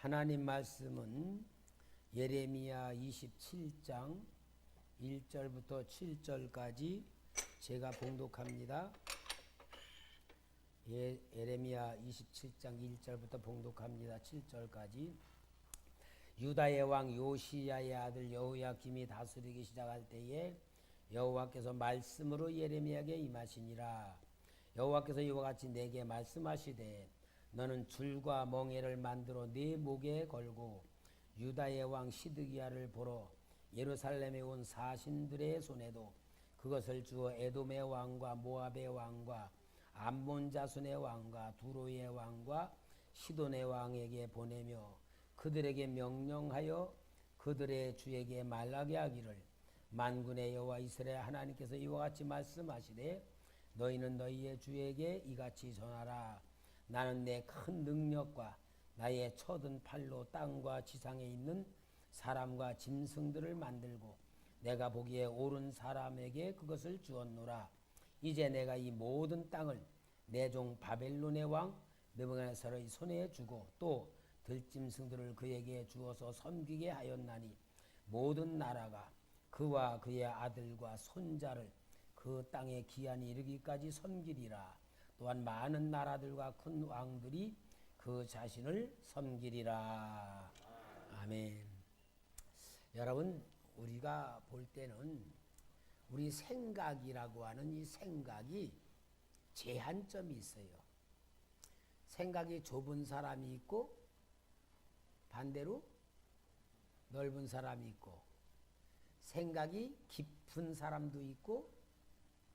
하나님 말씀은 예레미야 27장 1절부터 7절까지 제가 봉독합니다. 예레미야 27장 1절부터 봉독합니다. 7절까지. 유다의 왕 요시야의 아들 여호야김이 다스리기 시작할 때에 여호와께서 말씀으로 예레미야에게 임하시니라. 여호와께서 이와 같이 내게 말씀하시되 너는 줄과 멍에를 만들어 네 목에 걸고 유다의 왕 시드기야를 보러 예루살렘에 온 사신들의 손에도 그것을 주어 에돔의 왕과 모압의 왕과 암몬 자손의 왕과 두로의 왕과 시돈의 왕에게 보내며 그들에게 명령하여 그들의 주에게 말하게 하기를 만군의 여호와 이스라엘 하나님께서 이와 같이 말씀하시되 너희는 너희의 주에게 이같이 전하라. 나는 내 큰 능력과 나의 쳐든 팔로 땅과 지상에 있는 사람과 짐승들을 만들고 내가 보기에 옳은 사람에게 그것을 주었노라. 이제 내가 이 모든 땅을 내 종 바벨론의 왕 느부갓네살의 손에 주고 또 들짐승들을 그에게 주어서 섬기게 하였나니 모든 나라가 그와 그의 아들과 손자를 그 땅에 기한이 이르기까지 섬기리라. 또한 많은 나라들과 큰 왕들이 그 자신을 섬기리라. 아멘. 여러분, 우리가 볼 때는 우리 생각이라고 하는 이 생각이 제한점이 있어요. 생각이 좁은 사람이 있고 반대로 넓은 사람이 있고, 생각이 깊은 사람도 있고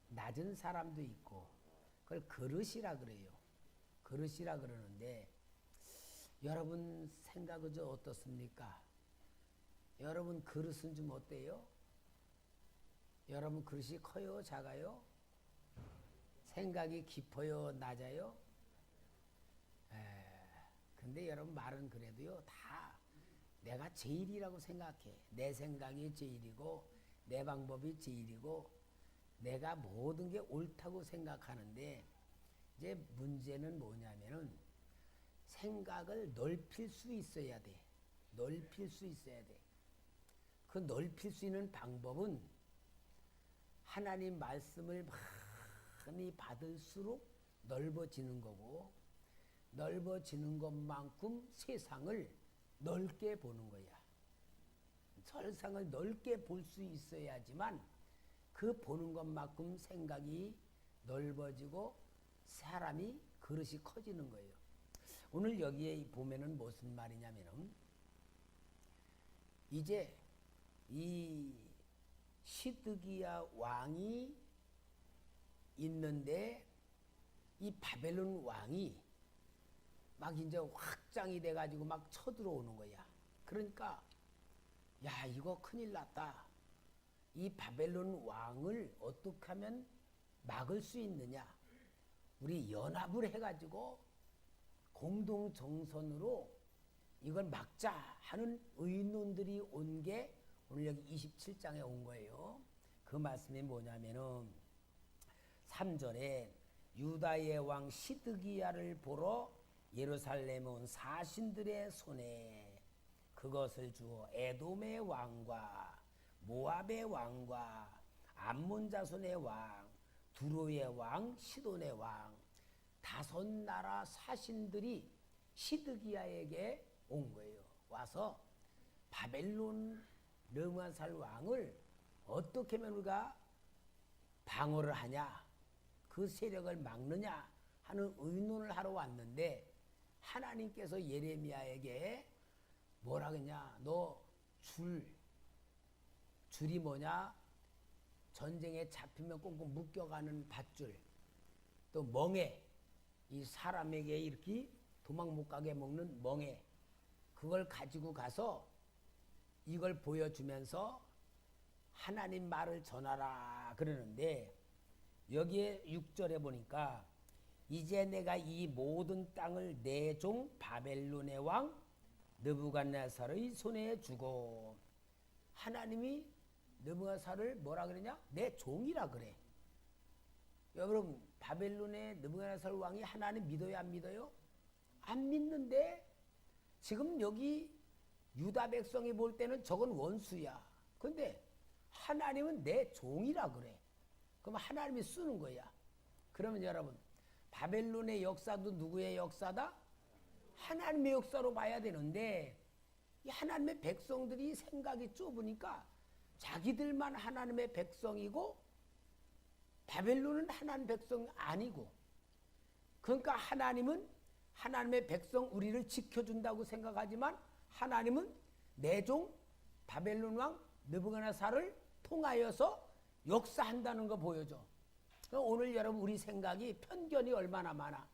낮은 사람도 있고, 그걸 그릇이라 그래요. 그릇이라 그러는데 여러분 생각은 좀 어떻습니까? 여러분 그릇은 좀 어때요? 여러분 그릇이 커요? 작아요? 생각이 깊어요? 낮아요? 근데 여러분 말은 그래도요 다 내가 제일이라고 생각해. 내 생각이 제일이고 내 방법이 제일이고 내가 모든 게 옳다고 생각하는데, 이제 문제는 뭐냐면은 생각을 넓힐 수 있어야 돼. 넓힐 수 있어야 돼. 그 넓힐 수 있는 방법은 하나님 말씀을 많이 받을수록 넓어지는 거고, 넓어지는 것만큼 세상을 넓게 보는 거야. 세상을 넓게 볼 수 있어야지만 그 보는 것만큼 생각이 넓어지고 사람이 그릇이 커지는 거예요. 오늘 여기에 보면은 무슨 말이냐면은 이제 이 시드기야 왕이 있는데 이 바벨론 왕이 막 이제 확장이 돼가지고 막 쳐들어오는 거야. 그러니까 야 이거 큰일 났다. 이 바벨론 왕을 어떻게 하면 막을 수 있느냐. 우리 연합을 해가지고 공동 정선으로 이걸 막자 하는 의논들이 온 게 오늘 여기 27장에 온 거예요. 그 말씀이 뭐냐면은 3절에 유다의 왕 시드기야를 보러 예루살렘에 온 사신들의 손에 그것을 주어 에돔의 왕과 모압의 왕과 암몬 자손의 왕, 두로의 왕, 시돈의 왕 5나라 사신들이 시드기야에게 온 거예요. 와서 바벨론 느부갓네살 왕을 어떻게 하면 우리가 방어를 하냐, 그 세력을 막느냐 하는 의논을 하러 왔는데, 하나님께서 예레미야에게 뭐라 그러냐, 너 줄이 뭐냐, 전쟁에 잡히면 꽁꽁 묶여가는 밧줄, 또 멍에, 이 사람에게 이렇게 도망 못 가게 먹는 멍에, 그걸 가지고 가서 이걸 보여주면서 하나님 말을 전하라 그러는데, 여기에 6절에 보니까 이제 내가 이 모든 땅을 내 종 바벨론의 왕 느부갓네살의 손에 주고, 하나님이 느부갓네살을 뭐라 그러냐? 내 종이라 그래. 여러분 바벨론의 느부갓네살 왕이 하나님 믿어요 안 믿어요? 안 믿는데 지금 여기 유다 백성이 볼 때는 저건 원수야. 근데 하나님은 내 종이라 그래. 그럼 하나님이 쓰는 거야. 그러면 여러분, 바벨론의 역사도 누구의 역사다? 하나님의 역사로 봐야 되는데, 이 하나님의 백성들이 생각이 좁으니까 자기들만 하나님의 백성이고 바벨론은 하나님 백성이 아니고, 그러니까 하나님은 하나님의 백성 우리를 지켜준다고 생각하지만 하나님은 내 종 바벨론 왕 느부갓네살을 통하여서 역사한다는 거 보여줘. 오늘 여러분 우리 생각이 편견이 얼마나 많아.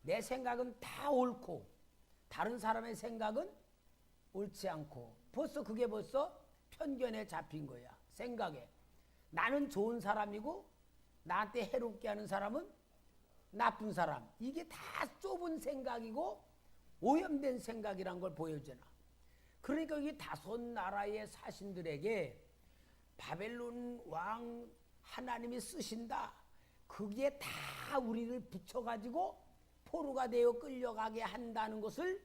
내 생각은 다 옳고 다른 사람의 생각은 옳지 않고, 그게 벌써 편견에 잡힌 거야. 생각에 나는 좋은 사람이고 나한테 해롭게 하는 사람은 나쁜 사람. 이게 다 좁은 생각이고 오염된 생각이란 걸 보여주나. 그러니까 이 다섯 나라의 사신들에게 바벨론 왕 하나님이 쓰신다. 그게 다 우리를 붙여가지고 포로가 되어 끌려가게 한다는 것을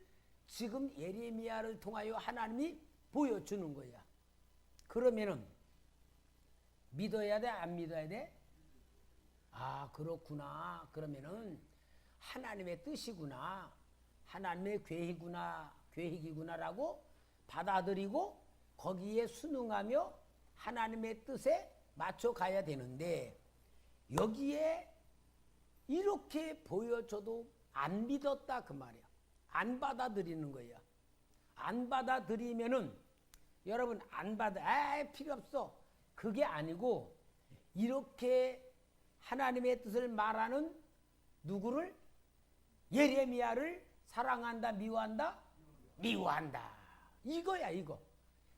지금 예레미야를 통하여 하나님이 보여주는 거야. 그러면은 믿어야 돼? 안 믿어야 돼? 아, 그렇구나. 그러면은 하나님의 뜻이구나. 하나님의 계획이구나라고 받아들이고 거기에 순응하며 하나님의 뜻에 맞춰 가야 되는데, 여기에 이렇게 보여줘도 안 믿었다 그 말이야. 안 받아들이는 거야. 안 받아들이면은 여러분 필요 없어. 그게 아니고 이렇게 하나님의 뜻을 말하는 누구를? 예레미야를 사랑한다, 미워한다? 미워한다. 이거야, 이거.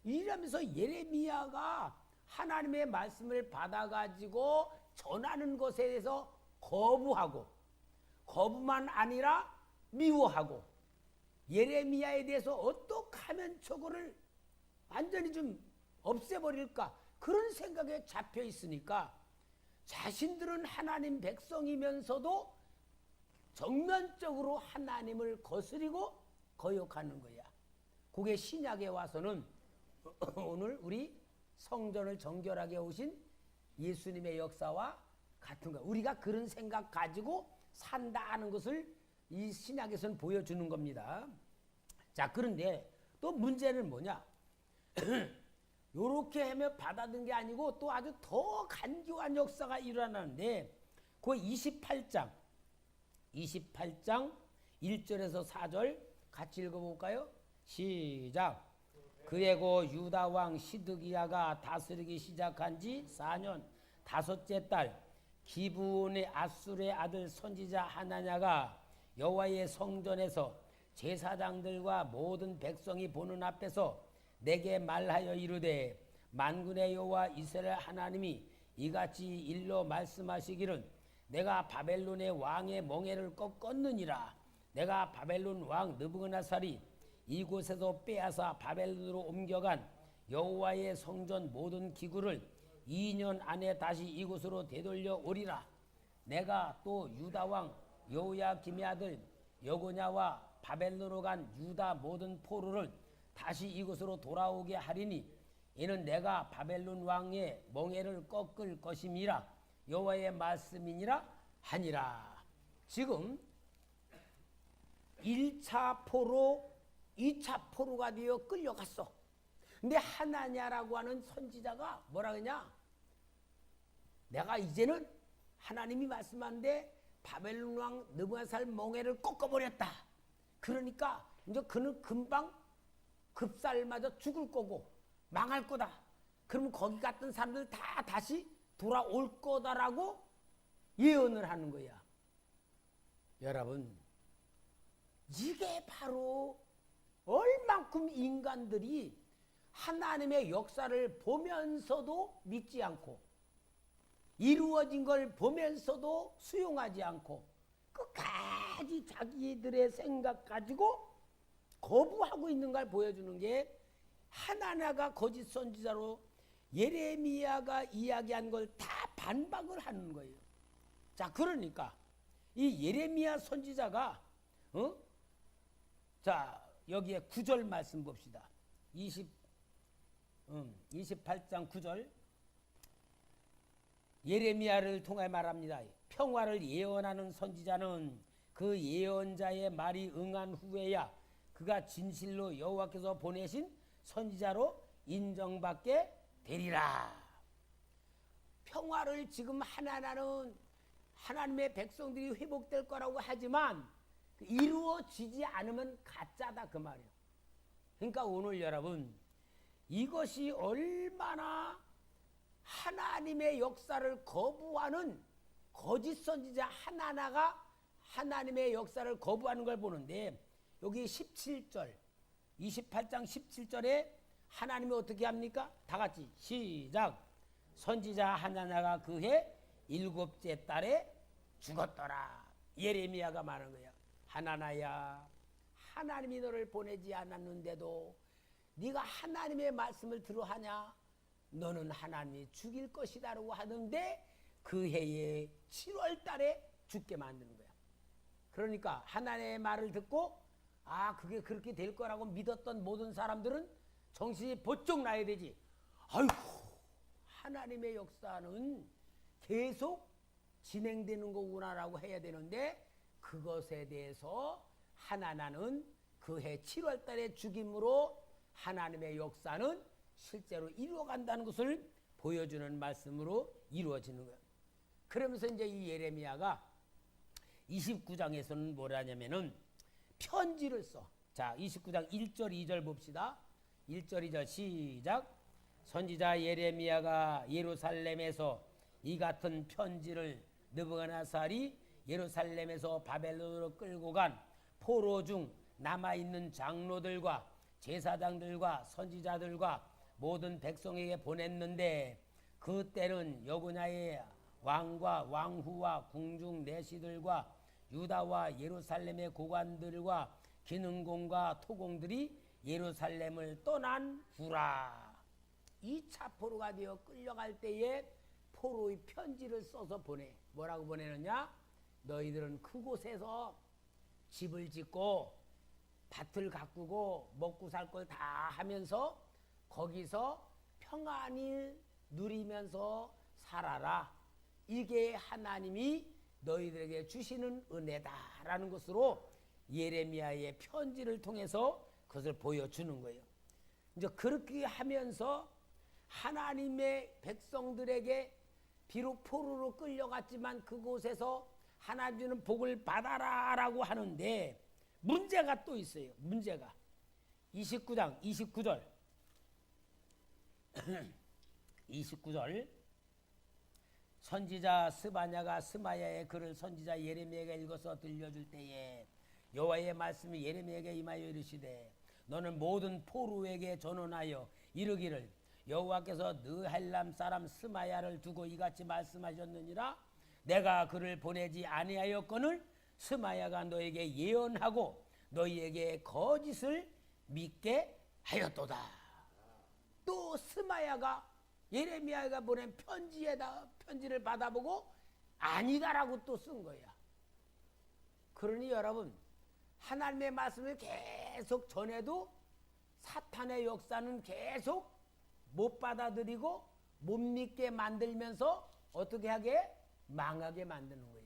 이러면서 예레미야가 하나님의 말씀을 받아가지고 전하는 것에 대해서 거부만 아니라 미워하고, 예레미야에 대해서 어떻게 하면 저거를 완전히 좀 없애버릴까, 그런 생각에 잡혀 있으니까 자신들은 하나님 백성이면서도 정면적으로 하나님을 거스리고 거역하는 거야. 그게 신약에 와서는 오늘 우리 성전을 정결하게 오신 예수님의 역사와 같은 거야. 우리가 그런 생각 가지고 산다는 것을 이 신약에서는 보여주는 겁니다. 자, 그런데 또 문제는 뭐냐? 요렇게 하며 받아든 게 아니고 또 아주 더 간교한 역사가 일어나는데, 그 28장 1절에서 4절 같이 읽어볼까요? 시작. 그리고 유다 왕 시드기야가 다스리기 시작한 지 4년 다섯째 달, 기브온의 아술의 아들 선지자 하나냐가 여호와의 성전에서 제사장들과 모든 백성이 보는 앞에서 내게 말하여 이르되, 만군의 여호와 이스라엘 하나님이 이같이 일러 말씀하시기를, 내가 바벨론의 왕의 멍에를 꺾었느니라. 내가 바벨론 왕 느부갓네살이 이곳에서 빼앗아 바벨론으로 옮겨간 여호와의 성전 모든 기구를 2년 안에 다시 이곳으로 되돌려 오리라. 내가 또 유다 왕 여호야김의 아들 여고냐와 바벨론으로 간 유다 모든 포로를 다시 이곳으로 돌아오게 하리니, 이는 내가 바벨론 왕의 멍에를 꺾을 것임이라. 여호와의 말씀이니라 하니라. 지금 1차 포로, 2차 포로가 되어 끌려갔어. 근데 하나냐라고 하는 선지자가 뭐라 그러냐? 내가 이제는 하나님이 말씀한데 바벨론 왕 느부갓네살 멍에를 꺾어버렸다. 그러니까 이제 그는 금방 급살맞아 죽을 거고 망할 거다. 그러면 거기 갔던 사람들 다 다시 돌아올 거다라고 예언을 하는 거야. 여러분, 이게 바로 얼만큼 인간들이 하나님의 역사를 보면서도 믿지 않고, 이루어진 걸 보면서도 수용하지 않고, 끝까지 자기들의 생각 가지고 거부하고 있는 걸 보여주는 게, 하나냐가 거짓 선지자로 예레미야가 이야기한 걸 다 반박을 하는 거예요. 자, 그러니까 이 예레미야 선지자가 자, 여기에 9절 말씀 봅시다. 28장 9절. 예레미야를 통해 말합니다. 평화를 예언하는 선지자는 그 예언자의 말이 응한 후에야 그가 진실로 여호와께서 보내신 선지자로 인정받게 되리라. 평화를 지금 하나나는 하나님의 백성들이 회복될 거라고 하지만 이루어지지 않으면 가짜다 그 말이에요. 그러니까 오늘 여러분, 이것이 얼마나 하나님의 역사를 거부하는 거짓 선지자 하나하나가 하나님의 역사를 거부하는 걸 보는데, 여기 17절 28장 17절에 하나님이 어떻게 합니까? 다 같이 시작. 선지자 하나하나가 그해 7째 달에 죽었더라. 예레미야가 말하는 거야. 하나나야, 하나님이 너를 보내지 않았는데도 네가 하나님의 말씀을 들어하냐? 너는 하나님이 죽일 것이다라고 하는데 그 해의 7월 달에 죽게 만드는 거야. 그러니까 하나님의 말을 듣고 그게 그렇게 될 거라고 믿었던 모든 사람들은 정신이 번쩍 나야 되지. 아이고, 하나님의 역사는 계속 진행되는 거구나라고 해야 되는데, 그것에 대해서 하나나는 그해 7월 달에 죽임으로 하나님의 역사는 실제로 이루어간다는 것을 보여주는 말씀으로 이루어지는 거예요. 그러면서 이제 이 예레미야가 29장에서는 뭐라냐면은 편지를 써. 자, 29장 1절 2절 봅시다. 1절 2절 시작. 선지자 예레미야가 예루살렘에서 이 같은 편지를 느부갓네살이 예루살렘에서 바벨론으로 끌고 간 포로 중 남아있는 장로들과 제사장들과 선지자들과 모든 백성에게 보냈는데, 그 때는 여구냐의 왕과 왕후와 궁중 내시들과 유다와 예루살렘의 고관들과 기능공과 토공들이 예루살렘을 떠난 후라. 2차 포로가 되어 끌려갈 때에 포로의 편지를 써서 보내. 뭐라고 보내느냐? 너희들은 그곳에서 집을 짓고 밭을 가꾸고 먹고 살 걸 다 하면서 거기서 평안히 누리면서 살아라. 이게 하나님이 너희들에게 주시는 은혜다라는 것으로 예레미야의 편지를 통해서 그것을 보여주는 거예요. 이제 그렇게 하면서 하나님의 백성들에게 비록 포로로 끌려갔지만 그곳에서 하나님 주는 복을 받아라라고 하는데, 문제가 또 있어요. 문제가 29장 29절 29절 선지자 스바냐가 스마야의 글을 선지자 예레미야에게 읽어서 들려줄 때에 여호와의 말씀이 예레미야에게 임하여 이르시되, 너는 모든 포로에게 전언하여 이르기를 여호와께서 느헬람 사람 스마야를 두고 이같이 말씀하셨느니라. 내가 그를 보내지 아니하였거늘 스마야가 너에게 예언하고 너희에게 거짓을 믿게 하였도다. 또 스마야가 예레미야가 보낸 편지를 받아보고 아니다라고 또 쓴 거야. 그러니 여러분, 하나님의 말씀을 계속 전해도 사탄의 역사는 계속 못 받아들이고 못 믿게 만들면서 어떻게 하게? 망하게 만드는 거야.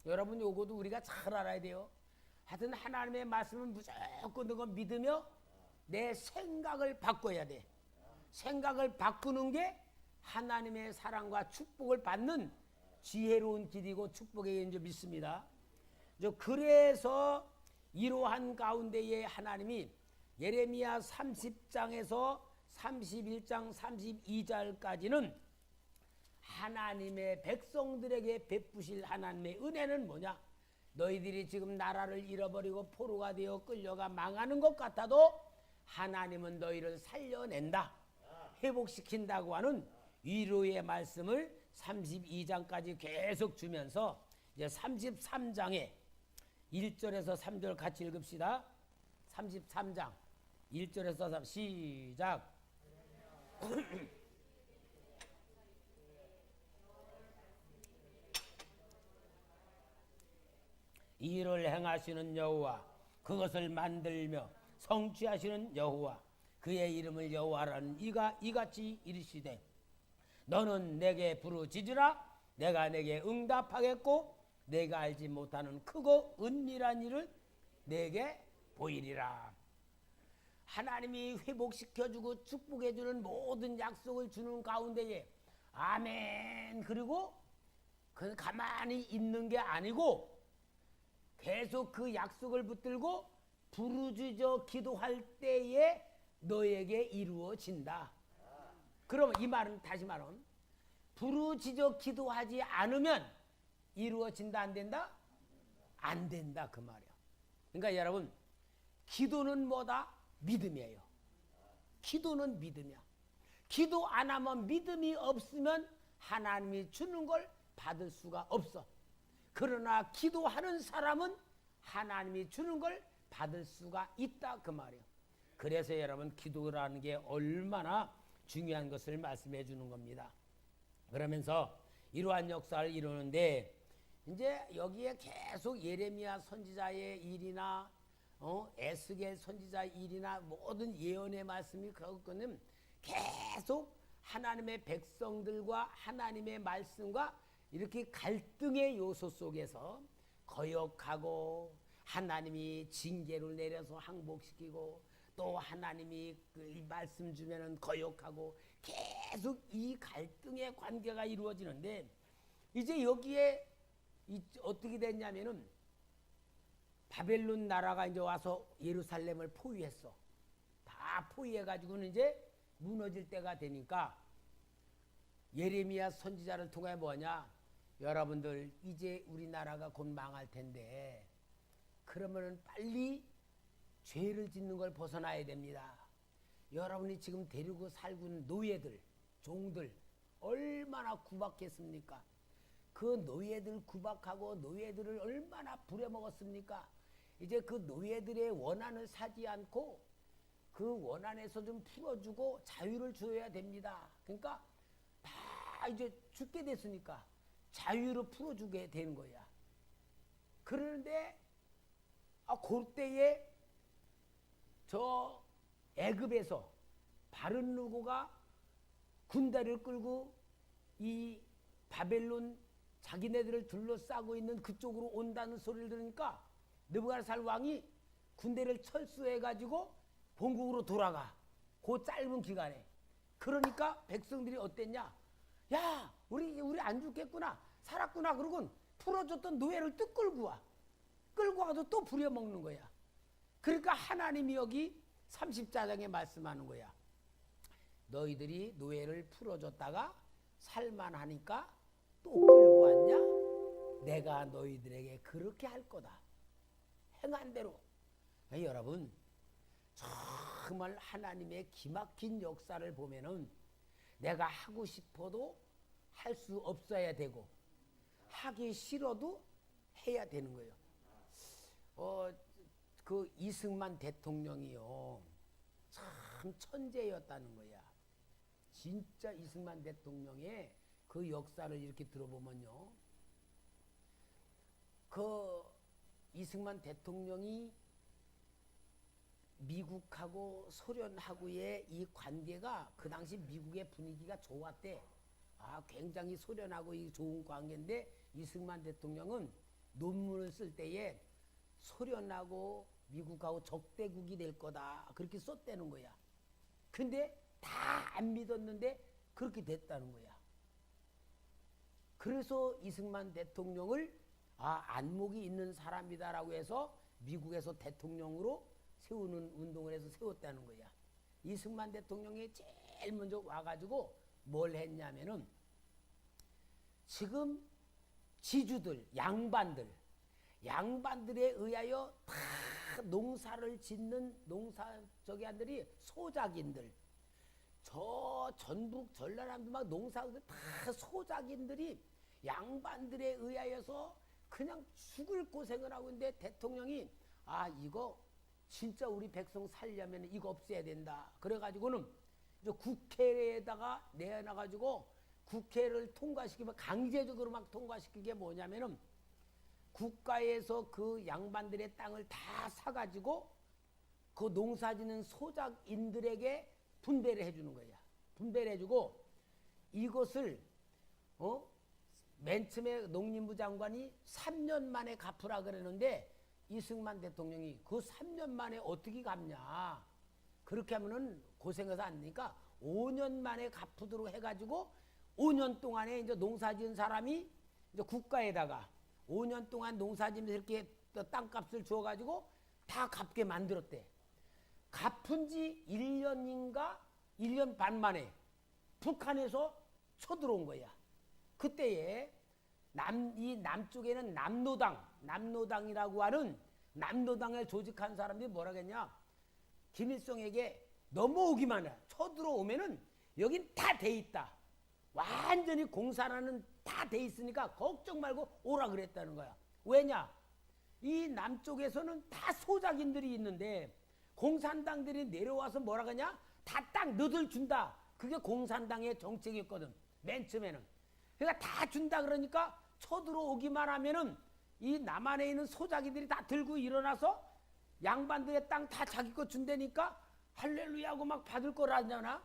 여러분, 요것도 우리가 잘 알아야 돼요. 하여튼 하나님의 말씀을 무조건 그거 믿으며 내 생각을 바꿔야 돼. 생각을 바꾸는 게 하나님의 사랑과 축복을 받는 지혜로운 길이고 축복의 길인 줄 믿습니다. 그래서 이러한 가운데에 하나님이 예레미야 30장에서 31장 32절까지는 하나님의 백성들에게 베푸실 하나님의 은혜는 뭐냐? 너희들이 지금 나라를 잃어버리고 포로가 되어 끌려가 망하는 것 같아도 하나님은 너희를 살려낸다, 회복시킨다고 하는 위로의 말씀을 32장까지 계속 주면서 이제 33장에 1절에서 3절 같이 읽읍시다. 33장 1절에서 3 시작. 이를 행하시는 여호와 그것을 만들며 성취하시는 여호와 그의 이름을 여호와라는 이가 이같이 이르시되 너는 내게 부르짖으라 내가 내게 응답하겠고 내가 알지 못하는 크고 은밀한 일을 내게 보이리라. 하나님이 회복시켜주고 축복해주는 모든 약속을 주는 가운데에 아멘 그리고 그 가만히 있는 게 아니고 계속 그 약속을 붙들고 부르짖어 기도할 때에 너에게 이루어진다. 그럼 이 말은 다시 말하면 부르짖어 기도하지 않으면 이루어진다 안 된다? 안 된다 그 말이야. 그러니까 여러분 기도는 뭐다? 믿음이에요. 기도는 믿음이야. 기도 안 하면 믿음이 없으면 하나님이 주는 걸 받을 수가 없어. 그러나 기도하는 사람은 하나님이 주는 걸 받을 수가 있다 그 말이에요. 그래서 여러분 기도라는 게 얼마나 중요한 것을 말씀해 주는 겁니다. 그러면서 이러한 역사를 이루는데 이제 여기에 계속 예레미야 선지자의 일이나 에스겔 선지자의 일이나 모든 예언의 말씀이 그거는 계속 하나님의 백성들과 하나님의 말씀과 이렇게 갈등의 요소 속에서 거역하고 하나님이 징계를 내려서 항복시키고 또 하나님이 그 말씀 주면은 거역하고 계속 이 갈등의 관계가 이루어지는데 이제 여기에 어떻게 됐냐면은 바벨론 나라가 이제 와서 예루살렘을 포위했어. 다 포위해가지고는 이제 무너질 때가 되니까 예레미야 선지자를 통해 뭐냐? 여러분들 이제 우리나라가 곧 망할 텐데 그러면은 빨리 죄를 짓는 걸 벗어나야 됩니다. 여러분이 지금 데리고 살고 있는 노예들, 종들 얼마나 구박했습니까? 그 노예들 구박하고 노예들을 얼마나 부려먹었습니까? 이제 그 노예들의 원한을 사지 않고 그 원한에서 좀 풀어주고 자유를 줘야 됩니다. 그러니까 다 이제 죽게 됐으니까 자유로 풀어주게 되는 거야. 그런데 그때에 저 애굽에서 바른누고가 군대를 끌고 이 바벨론 자기네들을 둘러싸고 있는 그쪽으로 온다는 소리를 들으니까 느부갓네살 왕이 군대를 철수해가지고 본국으로 돌아가. 그 짧은 기간에. 그러니까 백성들이 어땠냐? 야, 우리 안 죽겠구나. 살았구나. 그러고 풀어줬던 노예를 또 끌고 와. 끌고 와도 또 부려먹는 거야. 그러니까 하나님이 여기 30자장에 말씀하는 거야. 너희들이 노예를 풀어줬다가 살만하니까 또 끌고 왔냐? 내가 너희들에게 그렇게 할 거다. 행한 대로. 여러분 정말 하나님의 기막힌 역사를 보면은 내가 하고 싶어도 할 수 없어야 되고 하기 싫어도 해야 되는 거예요. 그 이승만 대통령이요 참 천재였다는 거야. 진짜 이승만 대통령의 그 역사를 이렇게 들어보면요, 그 이승만 대통령이 미국하고 소련하고의 이 관계가 그 당시 미국의 분위기가 좋았대. 굉장히 소련하고 이 좋은 관계인데 이승만 대통령은 논문을 쓸 때에 소련하고 미국하고 적대국이 될 거다 그렇게 썼다는 거야. 근데 다 안 믿었는데 그렇게 됐다는 거야. 그래서 이승만 대통령을 안목이 있는 사람이다라고 해서 미국에서 대통령으로 세우는 운동을 해서 세웠다는 거야. 이승만 대통령이 제일 먼저 와가지고 뭘 했냐면은 지금 지주들, 양반들에 의하여 다 농사를 짓는 저기한들이 소작인들, 저 전북 전라남도 막 농사들 다 소작인들이 양반들에 의하여서 그냥 죽을 고생을 하고 있는데 대통령이 이거 진짜 우리 백성 살려면 이거 없애야 된다. 그래가지고는 이제 국회에다가 내놔가지고 국회를 통과시키면 강제적으로 막 통과시키게 뭐냐면은 국가에서 그 양반들의 땅을 다 사가지고 그 농사짓는 소작인들에게 분배를 해주는 거야. 분배를 해주고 이것을 맨 처음에 농림부 장관이 3년 만에 갚으라 그러는데 이승만 대통령이 그 3년 만에 어떻게 갚냐. 그렇게 하면은 고생해서 안 되니까 5년 만에 갚도록 해가지고 5년 동안에 이제 농사 지은 사람이 이제 국가에다가 5년 동안 농사 지면서 이렇게 땅값을 주어가지고 다 갚게 만들었대. 갚은 지 1년인가 1년 반 만에 북한에서 쳐들어온 거야. 그때에 이 남쪽에는 남노당이라고 하는 남노당을 조직한 사람들이 뭐라겠냐. 김일성에게 넘어오기만 해. 쳐들어오면은 여긴 다 돼 있다. 완전히 공산화는 다 돼 있으니까 걱정 말고 오라 그랬다는 거야. 왜냐? 이 남쪽에서는 다 소작인들이 있는데 공산당들이 내려와서 뭐라 그러냐? 다 땅 너들 준다. 그게 공산당의 정책이었거든. 맨 처음에는. 그러니까 다 준다 그러니까 쳐들어오기만 하면은 이 남한에 있는 소작이들이 다 들고 일어나서 양반들의 땅 다 자기 거 준다니까 할렐루야 하고 막 받을 거라잖아.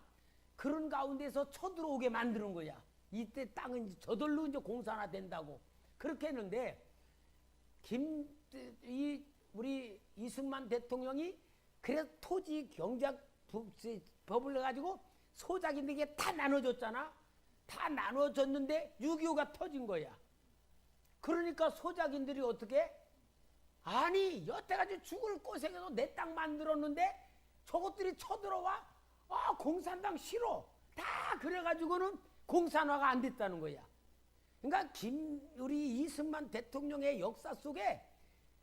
그런 가운데서 쳐들어오게 만드는 거야. 이때 땅은 저절로 이제 공산화 된다고. 그렇게 했는데 우리 이승만 대통령이 그래서 토지 경작 법을 해가지고 소작인들에게 다 나눠줬잖아. 다 나눠줬는데 6.25가 터진 거야. 그러니까 소작인들이 어떻게? 아니 여태까지 죽을 고생해서 내 땅 만들었는데 저것들이 쳐들어와? 공산당 싫어. 다 그래가지고는 공산화가 안 됐다는 거야. 그러니까 우리 이승만 대통령의 역사 속에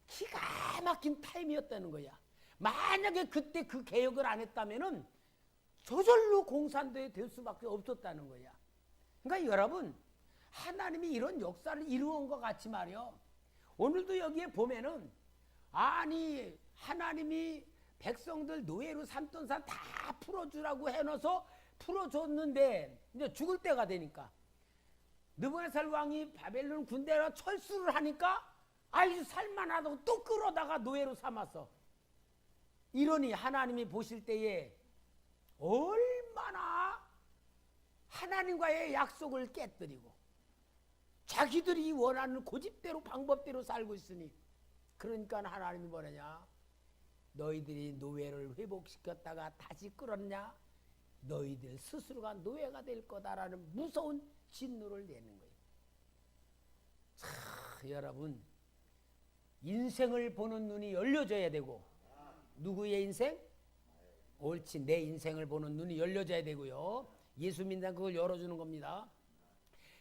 기가 막힌 타임이었다는 거야. 만약에 그때 그 개혁을 안 했다면은 저절로 공산당이 될 수밖에 없었다는 거야. 그러니까 여러분 하나님이 이런 역사를 이루어온 것 같이 말이요. 오늘도 여기에 보면은 아니 하나님이 백성들 노예로 삼던 산 다 풀어주라고 해놔서 풀어줬는데 이제 죽을 때가 되니까 느부갓네살 왕이 바벨론 군대로 철수를 하니까 아이 살만하다고 또 끌어다가 노예로 삼았어. 이러니 하나님이 보실 때에 얼마나 하나님과의 약속을 깨뜨리고 자기들이 원하는 고집대로 방법대로 살고 있으니 그러니까 하나님이 뭐냐냐. 너희들이 노예를 회복시켰다가 다시 끌었냐? 너희들 스스로가 노예가 될 거다라는 무서운 진노를 내는 거예요. 자, 여러분 인생을 보는 눈이 열려져야 되고 누구의 인생? 옳지 내 인생을 보는 눈이 열려져야 되고요. 예수 믿는 그걸 열어주는 겁니다.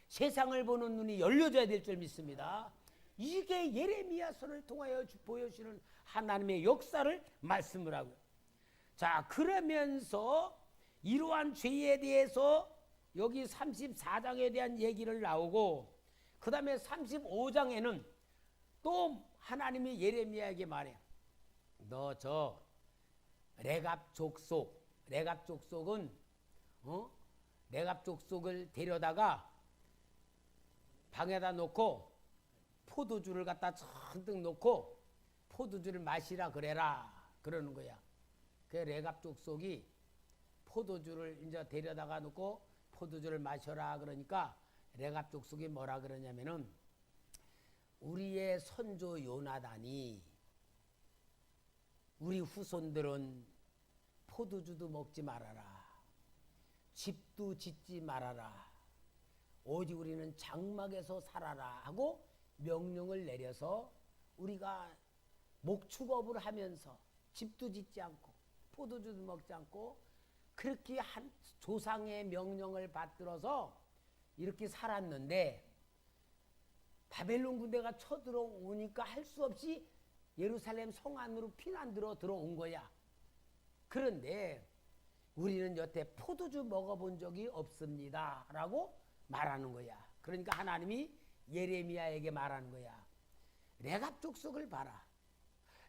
세상을 보는 눈이 열려져야 될 줄 믿습니다. 이게 예레미야서를 통하여 보여주는 하나님의 역사를 말씀을 하고요. 자 그러면서 이러한 죄에 대해서 여기 34장에 대한 얘기를 나오고 그 다음에 35장에는 또 하나님이 예레미야에게 말해. 너 저 레갑 족속은 레갑 족속을 데려다가 방에다 놓고 포도주를 갖다 잔뜩 놓고 포도주를 마시라 그래라 그러는 거야. 그 레갑 족속이 포도주를 이제 데려다가 놓고 포도주를 마셔라 그러니까 레갑 족속이 뭐라 그러냐면은 우리의 선조 요나단이 우리 후손들은 포도주도 먹지 말아라. 집도 짓지 말아라. 오직 우리는 장막에서 살아라 하고 명령을 내려서 우리가 목축업을 하면서 집도 짓지 않고 포도주도 먹지 않고 그렇게 한 조상의 명령을 받들어서 이렇게 살았는데 바벨론 군대가 쳐들어오니까 할 수 없이 예루살렘 성 안으로 피난들어 들어온 거야. 그런데 우리는 여태 포도주 먹어본 적이 없습니다 라고 말하는 거야. 그러니까 하나님이 예레미야에게 말하는 거야. 레갑 족속을 봐라.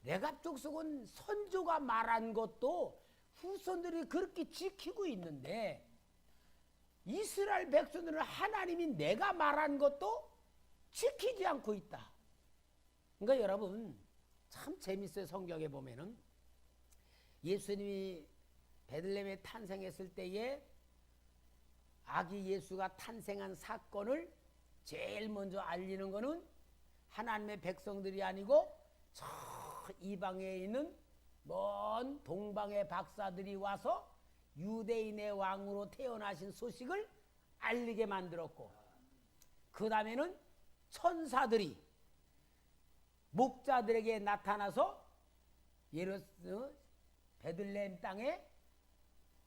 레갑 족속은 선조가 말한 것도 후손들이 그렇게 지키고 있는데 이스라엘 백성들은 하나님이 내가 말한 것도 지키지 않고 있다. 그러니까 여러분 참 재밌어요. 성경에 보면은 예수님이 베들레헴에 탄생했을 때에 아기 예수가 탄생한 사건을 제일 먼저 알리는 것은 하나님의 백성들이 아니고 저 이방에 있는 먼 동방의 박사들이 와서 유대인의 왕으로 태어나신 소식을 알리게 만들었고, 그 다음에는 천사들이 목자들에게 나타나서 베들레헴 땅에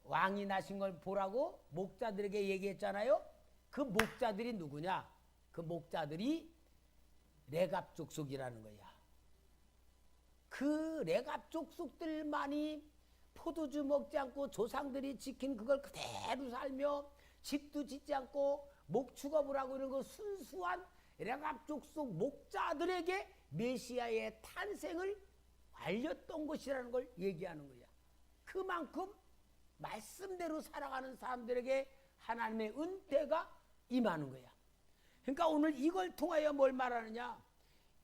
왕이 나신 걸 보라고 목자들에게 얘기했잖아요. 그 목자들이 누구냐? 그 목자들이 레갑 족속이라는 거야. 그 레갑 족속들만이 포도주 먹지 않고 조상들이 지킨 그걸 그대로 살며 집도 짓지 않고 목축업을 하고 이런 거 순수한 레갑 족속 목자들에게 메시아의 탄생을 알렸던 것이라는 걸 얘기하는 거야. 그만큼 말씀대로 살아가는 사람들에게 하나님의 은혜가 임하는 거야. 그러니까 오늘 이걸 통하여 뭘 말하느냐?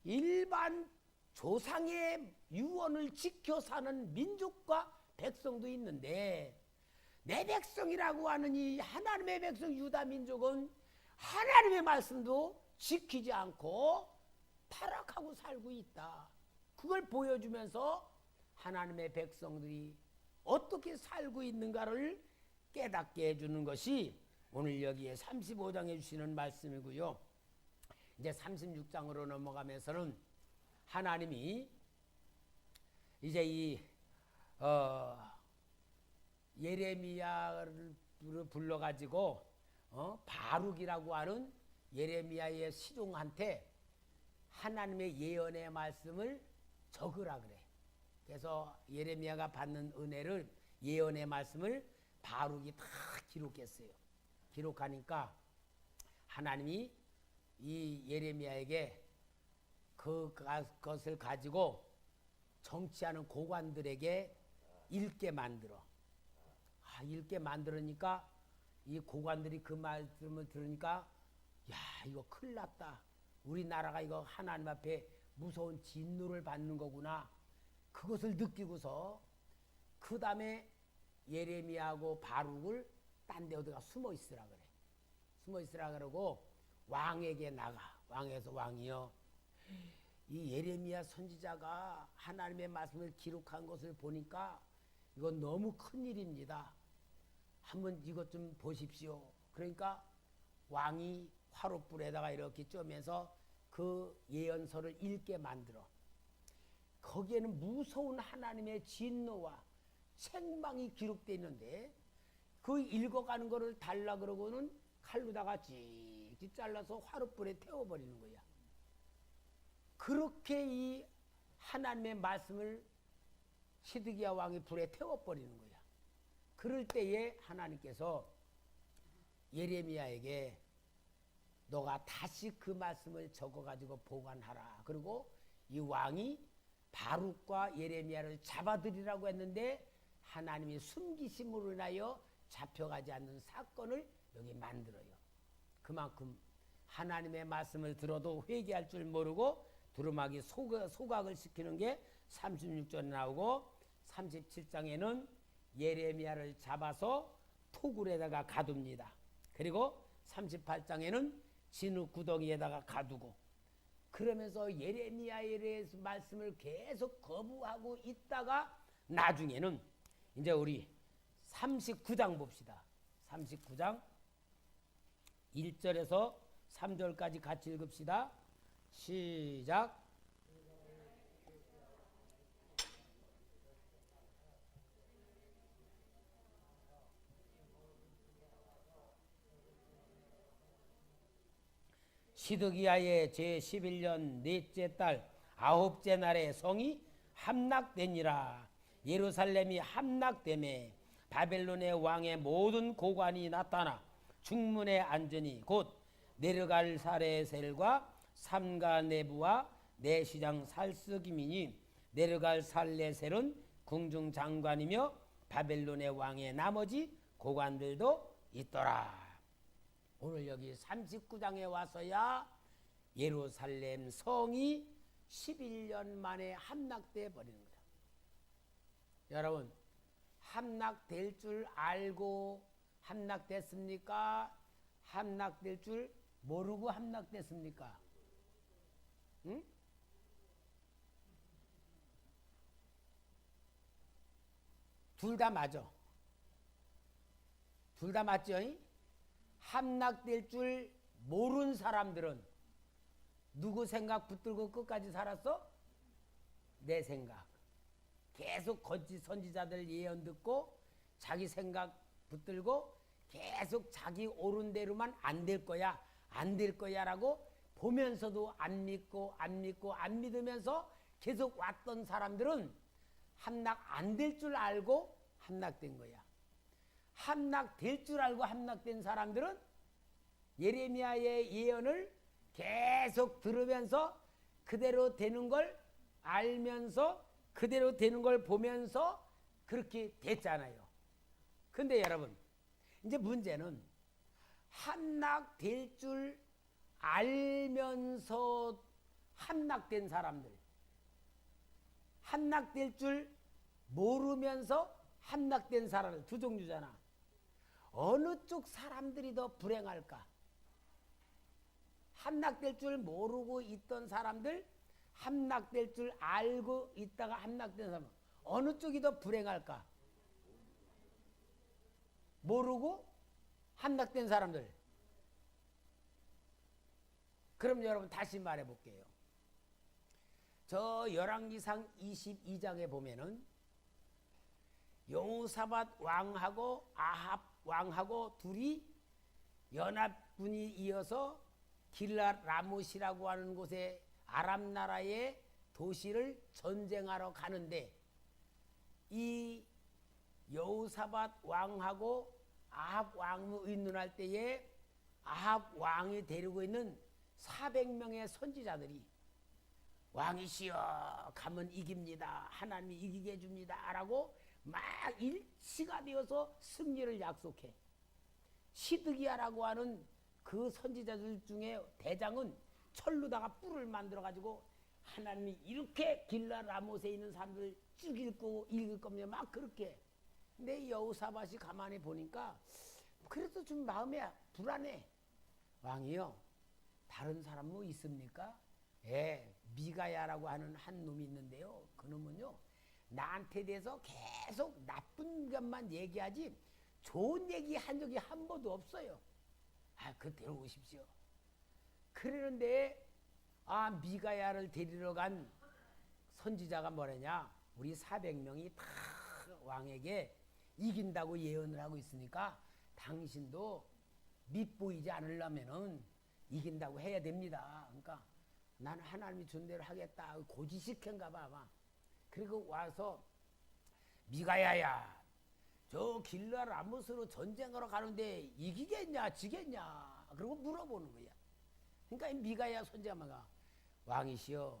일반 조상의 유언을 지켜 사는 민족과 백성도 있는데, 내 백성이라고 하는 이 하나님의 백성 유다 민족은 하나님의 말씀도 지키지 않고 타락하고 살고 있다. 그걸 보여주면서 하나님의 백성들이 어떻게 살고 있는가를 깨닫게 해주는 것이 오늘 여기에 35장에 주시는 말씀이고요. 이제 36장으로 넘어가면서는 하나님이 이제 이 예레미야를 불러가지고 바룩이라고 하는 예레미야의 시종한테 하나님의 예언의 말씀을 적으라 그래. 그래서 예레미야가 받는 은혜를, 예언의 말씀을 바룩이 다 기록했어요. 기록하니까 하나님이 이 예레미야에게 그것을 가지고 정치하는 고관들에게 읽게 만들어. 읽게 만들으니까 이 고관들이 그 말씀을 들으니까, 야, 이거 큰일 났다. 우리나라가 이거 하나님 앞에 무서운 진노를 받는 거구나. 그것을 느끼고서 그 다음에 예레미야하고 바룩을 딴 데 어디가 숨어 있으라 그래. 숨어 있으라 그러고 왕에게 나가. 왕에서, 왕이여, 이 예레미야 선지자가 하나님의 말씀을 기록한 것을 보니까 이건 너무 큰일입니다. 한번 이것 좀 보십시오. 그러니까 왕이 화롯불에다가 이렇게 쬐면서 그 예언서를 읽게 만들어. 거기에는 무서운 하나님의 진노와 책망이 기록되어 있는데, 그 읽어가는 거를 달라 그러고는 칼로다가 찍찍 잘라서 화롯불에 태워버리는 거야. 그렇게 이 하나님의 말씀을 시드기야 왕이 불에 태워버리는 거야. 그럴 때에 하나님께서 예레미야에게 너가 다시 그 말씀을 적어가지고 보관하라. 그리고 이 왕이 바룩과 예레미야를 잡아들이라고 했는데 하나님이 숨기심으로 인하여 잡혀가지 않는 사건을 여기 만들어요. 그만큼 하나님의 말씀을 들어도 회개할 줄 모르고 두루마기 소각을 시키는 게 36절에 나오고, 37장에는 예레미야를 잡아서 토굴에다가 가둡니다. 그리고 38장에는 진흙 구덩이에다가 가두고, 그러면서 예레미야의 말씀을 계속 거부하고 있다가 나중에는 이제 우리 39장 봅시다. 39장 1절에서 3절까지 같이 읽읍시다. 시작. 시드기야의 제11년 넷째 달 9째 날에 성이 함락되니라. 예루살렘이 함락되매 바벨론의 왕의 모든 고관이 나타나 중문에 앉으니 곧 네르갈사레셀과 삼가네부와 내시장 살스기민이, 네르갈살레셀은 궁중장관이며 바벨론의 왕의 나머지 고관들도 있더라. 오늘 여기 39장에 와서야 예루살렘 성이 11년 만에 함락돼 버리는 거야. 여러분, 함락될 줄 알고 함락됐습니까? 함락될 줄 모르고 함락됐습니까? 응? 둘 다 맞아. 둘 다 맞죠? 함락될 줄 모르는 사람들은 누구 생각 붙들고 끝까지 살았어? 내 생각. 계속 거짓 선지자들 예언 듣고 자기 생각 붙들고 계속 자기 옳은 대로만 안 될 거야, 안 될 거야라고 보면서도 안 믿고 안 믿고 안 믿으면서 계속 왔던 사람들은 함락 안 될 줄 알고 함락된 거야. 함락될 줄 알고 함락된 사람들은 예레미야의 예언을 계속 들으면서 그대로 되는 걸 알면서 그대로 되는 걸 보면서 그렇게 됐잖아요. 근데 여러분, 이제 문제는 함락될 줄 알면서 함락된 사람들, 함락될 줄 모르면서 함락된 사람들 두 종류잖아. 어느 쪽 사람들이 더 불행할까? 함락될 줄 모르고 있던 사람들, 함락될 줄 알고 있다가 함락된 사람, 어느 쪽이 더 불행할까? 모르고 함락된 사람들. 그럼 여러분 다시 말해 볼게요. 저 열왕기상 22장에 보면은 여호사밧 왕하고 아합 왕하고 둘이 연합군이 이어서 길랏 라못이라고 하는 곳에 아람 나라의 도시를 전쟁하러 가는데, 이 여호사밧 왕하고 아합 왕이 의논할 때에 아합 왕이 데리고 있는 400명의 선지자들이 왕이시여 가면 이깁니다, 하나님이 이기게 해줍니다 라고 막 일치가 되어서 승리를 약속해. 시드기야라고 하는 그 선지자들 중에 대장은 철로다가 뿔을 만들어 가지고 하나님이 이렇게 길랏 라못에 있는 사람들 죽일 거고 읽을 겁니다 막 그렇게. 근데 여호사밧이 가만히 보니까 그래도 좀 마음이 불안해. 왕이요, 다른 사람 뭐 있습니까? 예, 미가야라고 하는 한 놈이 있는데요, 그 놈은요 나한테 대해서 계속 나쁜 것만 얘기하지 좋은 얘기 한 적이 한 번도 없어요. 아, 그 데려오십시오. 그러는데 미가야를 데리러 간 선지자가 뭐라냐, 우리 400명이 다 왕에게 이긴다고 예언을 하고 있으니까 당신도 밉보이지 않으려면은 이긴다고 해야 됩니다. 그러니까 나는 하나님이 준 대로 하겠다. 고지식한가 봐 아마. 그리고 와서 미가야야, 저 길랏 라못으로 전쟁하러 가는데 이기겠냐 지겠냐 그러고 물어보는 거야. 그러니까 이 미가야 선지자가 왕이시여,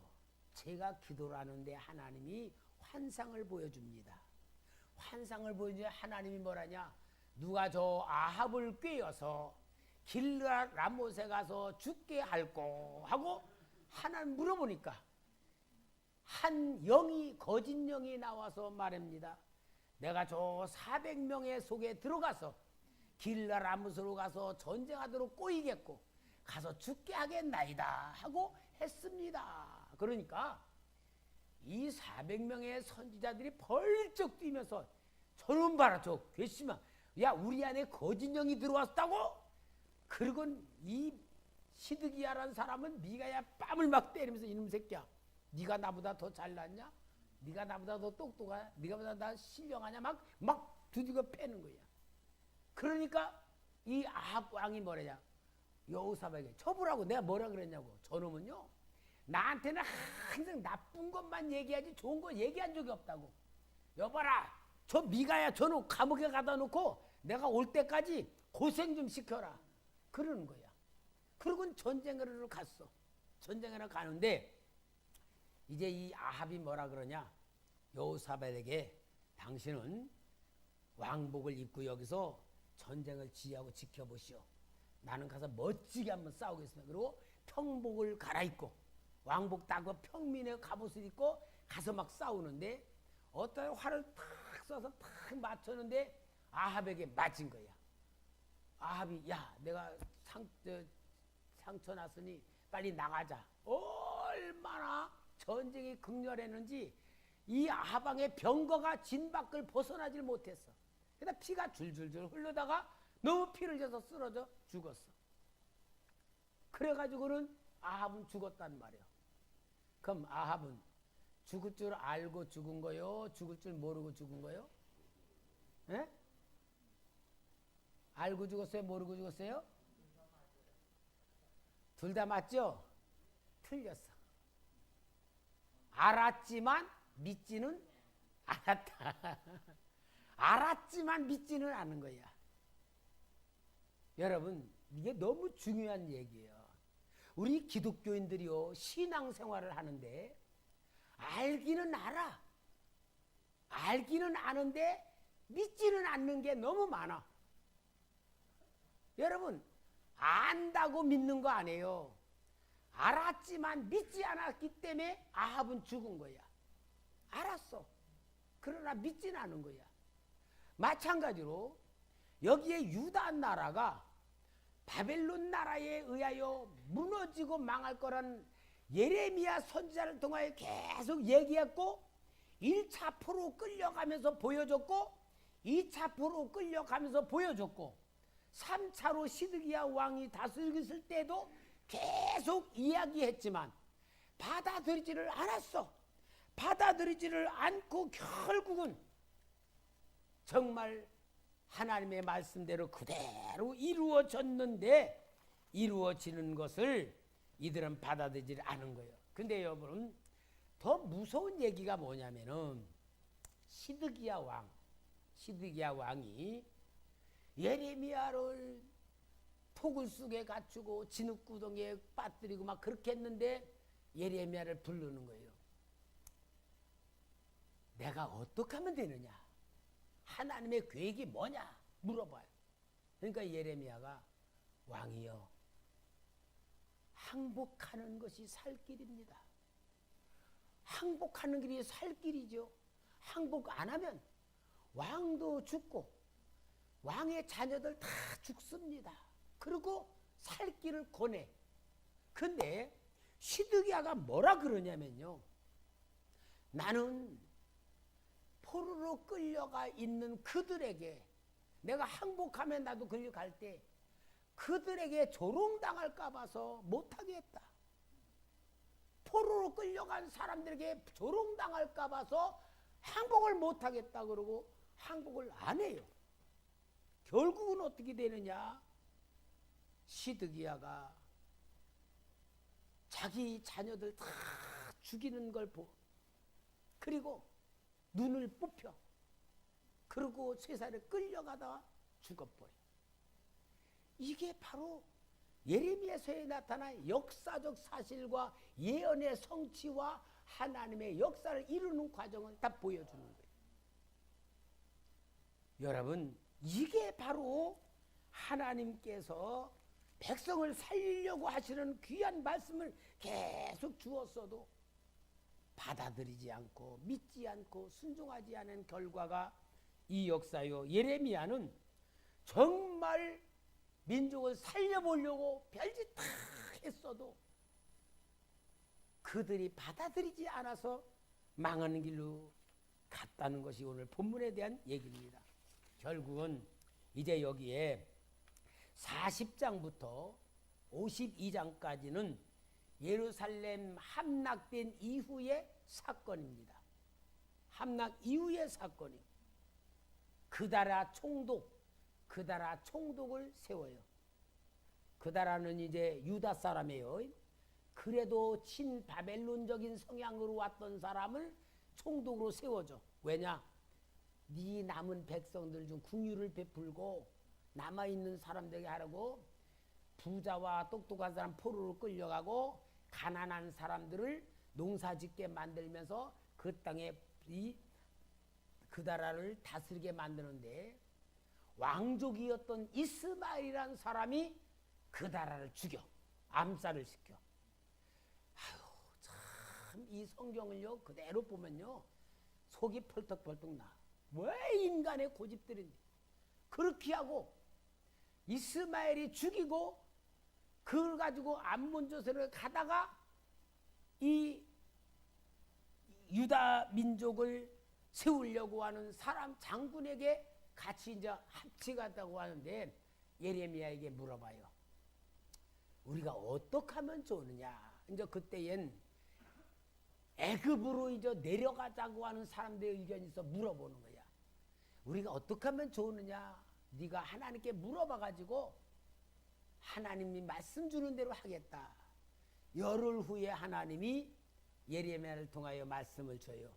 제가 기도를 하는데 하나님이 환상을 보여줍니다. 환상을 보여주니 하나님이 뭐라냐, 누가 저 아합을 꾀어서 길랏 라못에 가서 죽게 할꼬 하고 하나님 물어보니까 한 영이, 거짓 영이 나와서 말합니다. 내가 저 400명의 속에 들어가서 길랏 라못으로 가서 전쟁하도록 꼬이겠고 가서 죽게 하겠나이다 하고 했습니다. 그러니까 이 400명의 선지자들이 벌쩍 뛰면서 저놈 봐라, 저 괘씸한, 야 우리 안에 거짓 영이 들어왔다고? 그리고 이 시드기야라는 사람은 미가야 뺨을 막 때리면서 이놈 새끼야, 네가 나보다 더 잘났냐? 네가 나보다 더 똑똑하냐? 네가 보다 나 신령하냐? 막 두들겨 패는 거야. 그러니까 이 아합 왕이 뭐래냐, 여호사밧에게 쳐보라고. 내가 뭐라 그랬냐고. 저놈은요 나한테는 항상 나쁜 것만 얘기하지 좋은 거 얘기한 적이 없다고. 여봐라, 저 미가야 저놈 감옥에 가다 놓고 내가 올 때까지 고생 좀 시켜라 그러는 거야. 그리고 전쟁하러 갔어. 전쟁하러 가는데 이제 이 아합이 뭐라 그러냐, 여호사밧에게 당신은 왕복을 입고 여기서 전쟁을 지휘하고 지켜보시오. 나는 가서 멋지게 한번 싸우겠습니다. 그리고 평복을 갈아입고 왕복 따고 평민의 갑옷을 입고 가서 막 싸우는데 어떤 활을 탁 쏴서 탁 맞췄는데 아합에게 맞은 거야. 아합이 야 내가 상처 났으니 빨리 나가자. 얼마나 전쟁이 극렬했는지 이 아합왕의 병거가 진 밖을 벗어나질 못했어. 그러다 피가 줄줄줄 흐르다가 너무 피를 져서 쓰러져 죽었어. 그래가지고는 아합은 죽었단 말이야. 그럼 아합은 죽을 줄 알고 죽은 거요? 죽을 줄 모르고 죽은 거요? 에? 알고 죽었어요? 모르고 죽었어요? 둘 다 맞죠? 틀렸어. 알았지만 믿지는 않았다. 알았지만 믿지는 않은 거야. 여러분 이게 너무 중요한 얘기예요. 우리 기독교인들이요 신앙생활을 하는데 알기는 알아. 알기는 아는데 믿지는 않는 게 너무 많아. 여러분 안다고 믿는 거 아니에요. 알았지만 믿지 않았기 때문에 아합은 죽은 거야. 알았어. 그러나 믿지는 않은 거야. 마찬가지로 여기에 유다 나라가 바벨론 나라에 의하여 무너지고 망할 거란 예레미야 선지자를 통하여 계속 얘기했고 1차 포로 끌려가면서 보여줬고 2차 포로 끌려가면서 보여줬고 3차로 시드기야 왕이 다스리고 있을 때도 계속 이야기했지만 받아들이지를 않았어. 받아들이지를 않고 결국은 정말 하나님의 말씀대로 그대로 이루어졌는데 이루어지는 것을 이들은 받아들이지 않은 거예요. 근데 여러분 더 무서운 얘기가 뭐냐면은 시드기야 왕이 예레미야를 폭을 속에 갖추고 진흙구덩이에 빠뜨리고 막 그렇게 했는데 예레미야를 부르는 거예요. 내가 어떻게 하면 되느냐? 하나님의 계획이 뭐냐? 물어봐요. 그러니까 예레미야가 왕이여 항복하는 것이 살 길입니다. 항복하는 길이 살 길이죠. 항복 안 하면 왕도 죽고 왕의 자녀들 다 죽습니다. 그리고 살 길을 권해. 근데 시드기야가 뭐라 그러냐면요. 나는 포로로 끌려가 있는 그들에게 내가 항복하면 나도 끌려갈 때 그들에게 조롱당할까 봐서 못하겠다. 포로로 끌려간 사람들에게 조롱당할까 봐서 항복을 못하겠다 그러고 항복을 안 해요. 결국은 어떻게 되느냐? 시드기야가 자기 자녀들 다 죽이는 걸 보고 그리고 눈을 뽑혀 그리고 쇠사를 끌려가다가 죽어버려. 이게 바로 예레미야서에 나타난 역사적 사실과 예언의 성취와 하나님의 역사를 이루는 과정을 다 보여주는 거예요. 여러분 이게 바로 하나님께서 백성을 살리려고 하시는 귀한 말씀을 계속 주었어도 받아들이지 않고 믿지 않고 순종하지 않은 결과가 이 역사요. 예레미야는 정말 민족을 살려보려고 별짓 다 했어도 그들이 받아들이지 않아서 망하는 길로 갔다는 것이 오늘 본문에 대한 얘기입니다. 결국은 이제 여기에 40장부터 52장까지는 예루살렘 함락된 이후의 사건입니다. 함락 이후의 사건이 그다라 총독을 세워요. 그다라는 이제 유다 사람이에요. 그래도 친바벨론적인 성향으로 왔던 사람을 총독으로 세워줘. 왜냐? 네 남은 백성들 중 긍휼을 베풀고 남아있는 사람들에게 하라고 부자와 똑똑한 사람 포로로 끌려가고 가난한 사람들을 농사짓게 만들면서 그 땅에 이 그다라를 다스리게 만드는데 왕족이었던 이스마엘이라는 사람이 그다라를 죽여 암살을 시켜. 아유, 참 이 성경을요 그대로 보면요 속이 펄떡펄떡 나. 왜 인간의 고집들인지 그렇게 하고 이스마엘이 죽이고 그걸 가지고 암몬조선을 가다가 이 유다 민족을 세우려고 하는 사람 장군에게 같이 이제 합치갔다고 하는데 예레미야에게 물어봐요. 우리가 어떻게 하면 좋느냐. 이제 그때엔 애굽으로 이제 내려가자고 하는 사람들의 의견이 있어 물어보는 거야. 우리가 어떻게 하면 좋느냐. 네가 하나님께 물어봐가지고 하나님이 말씀 주는 대로 하겠다. 열흘 후에 하나님이 예레미야를 통하여 말씀을 줘요.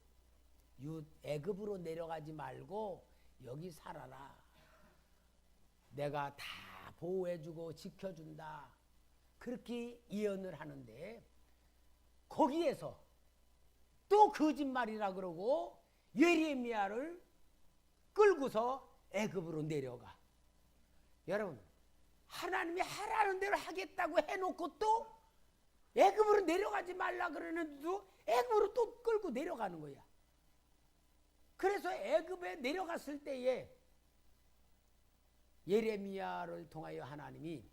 애굽으로 내려가지 말고 여기 살아라. 내가 다 보호해주고 지켜준다. 그렇게 예언을 하는데 거기에서 또 거짓말이라 그러고 예레미야를 끌고서 애굽으로 내려가. 여러분 하나님이 하라는 대로 하겠다고 해놓고 또 애굽으로 내려가지 말라 그러는데도 애굽으로 또 끌고 내려가는 거야. 그래서 애굽에 내려갔을 때에 예레미야를 통하여 하나님이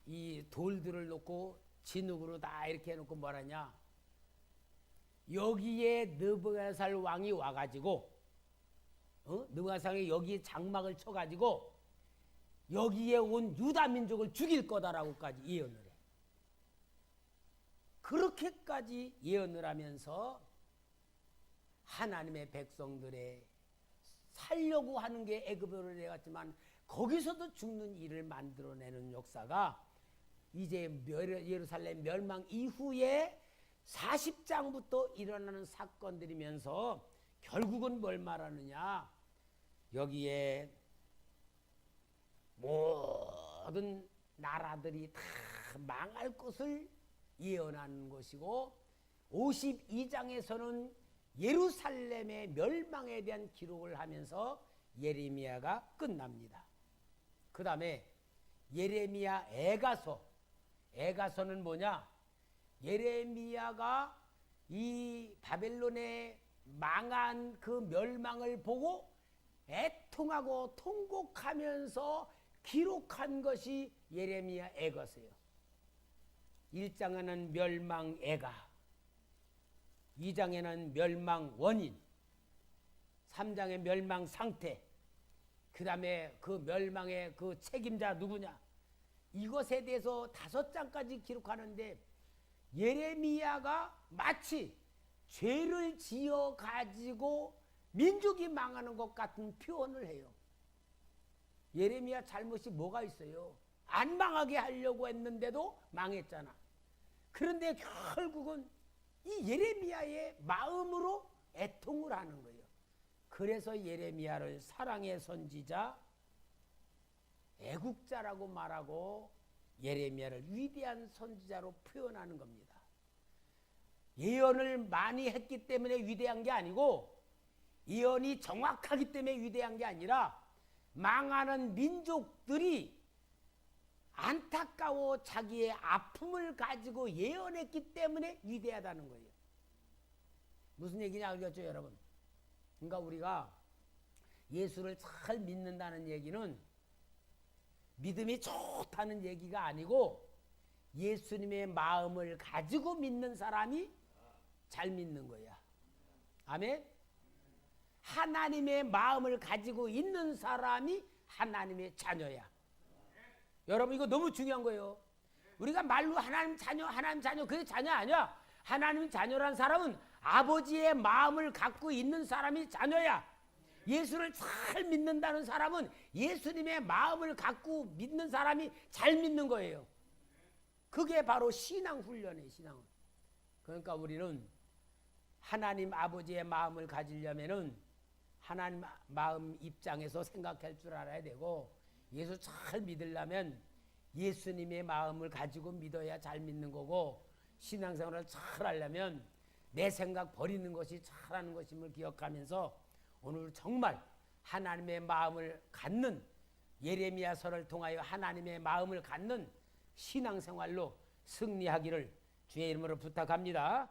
이 돌들을 놓고 진흙으로 다 이렇게 해놓고 뭐라냐. 여기에 느부갓네살 왕이 와가지고 느부갓네살이 여기에 장막을 쳐가지고 여기에 온 유다 민족을 죽일 거다라고까지 예언을 해. 그렇게까지 예언을 하면서 하나님의 백성들의 살려고 하는 게 애굽으로 내갔지만 거기서도 죽는 일을 만들어내는 역사가 이제 예루살렘 멸망 이후에 40장부터 일어나는 사건들이면서 결국은 뭘 말하느냐. 여기에 모든 나라들이 다 망할 것을 예언하는 것이고 52장에서는 예루살렘의 멸망에 대한 기록을 하면서 예레미야가 끝납니다. 그 다음에 예레미야 애가서는 뭐냐. 예레미야가 이 바벨론의 망한 그 멸망을 보고 애통하고 통곡하면서 기록한 것이 예레미야 애가서예요. 1장에는 멸망 애가, 2장에는 멸망 원인, 3장의 멸망 상태, 그 다음에 그 멸망의 그 책임자 누구냐. 이것에 대해서 5장까지 기록하는데 예레미야가 마치 죄를 지어 가지고 민족이 망하는 것 같은 표현을 해요. 예레미야 잘못이 뭐가 있어요? 안 망하게 하려고 했는데도 망했잖아. 그런데 결국은 이 예레미야의 마음으로 애통을 하는 거예요. 그래서 예레미야를 사랑의 선지자, 애국자라고 말하고 예레미야를 위대한 선지자로 표현하는 겁니다. 예언을 많이 했기 때문에 위대한 게 아니고 예언이 정확하기 때문에 위대한 게 아니라 망하는 민족들이 안타까워 자기의 아픔을 가지고 예언했기 때문에 위대하다는 거예요. 무슨 얘기냐 알겠죠 여러분? 그러니까 우리가 예수를 잘 믿는다는 얘기는 믿음이 좋다는 얘기가 아니고 예수님의 마음을 가지고 믿는 사람이 잘 믿는 거야. 아멘? 하나님의 마음을 가지고 있는 사람이 하나님의 자녀야. 여러분 이거 너무 중요한 거예요. 우리가 말로 하나님 자녀 그게 자녀 아니야. 하나님 자녀란 사람은 아버지의 마음을 갖고 있는 사람이 자녀야. 예수를 잘 믿는다는 사람은 예수님의 마음을 갖고 믿는 사람이 잘 믿는 거예요. 그게 바로 신앙 훈련이에요. 신앙. 그러니까 우리는 하나님 아버지의 마음을 가지려면은 하나님 마음 입장에서 생각할 줄 알아야 되고 예수 잘 믿으려면 예수님의 마음을 가지고 믿어야 잘 믿는 거고 신앙생활을 잘 하려면 내 생각 버리는 것이 잘하는 것임을 기억하면서 오늘 정말 하나님의 마음을 갖는 예레미야서를 통하여 하나님의 마음을 갖는 신앙생활로 승리하기를 주의 이름으로 부탁합니다.